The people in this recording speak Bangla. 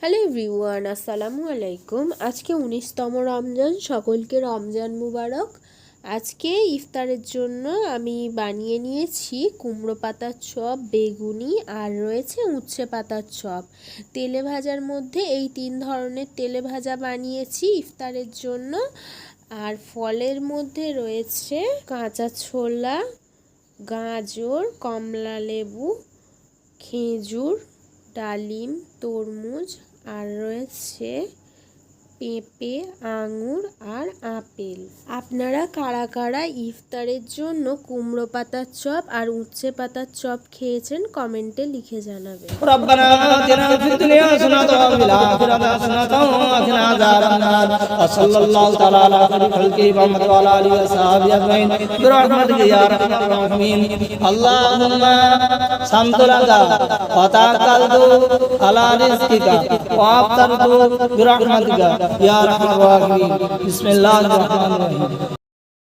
হ্যালো এভরিওয়ান, আসসালামু আলাইকুম। আজকে 19তম রমজান, সকলকে রমজান মুবারক। আজকে ইফতারের জন্য আমি বানিয়ে নিয়েছি কুমড়ো পাতার চপ, বেগুনি আর রয়েছে উচ্ছে পাতার চপ। তেলে ভাজার মধ্যে এই 3 ধরনের তেলে ভাজা বানিয়েছি ইফতারের জন্য। আর ফলের মধ্যে রয়েছে কাঁচা ছোলা, গাজর, কমলা লেবু, খেজুর, ডালিম, তরমুজ আর রয়েছে পেঁপে, আঙুর আর আপেল। আপনারা কারা কারা ইফতারের জন্য কুমড়ো পাতার চপ আর উচ্ছে পাতার চপ খেয়েছেন কমেন্টে লিখে জানাবেন। ربنا آتنا في الدنيا حسنة وفي الآخرة حسنة وقنا عذاب النار وصلى الله تعالى على خير خلقه محمد وعلى آله وصحبه أجمعين برحمتك يا أرحم الراحمين اللهم صمت لك وتوكلت على رزقك وأفطرت برحمتك يا أرحم الراحمين بسم الله الرحمن الرحيم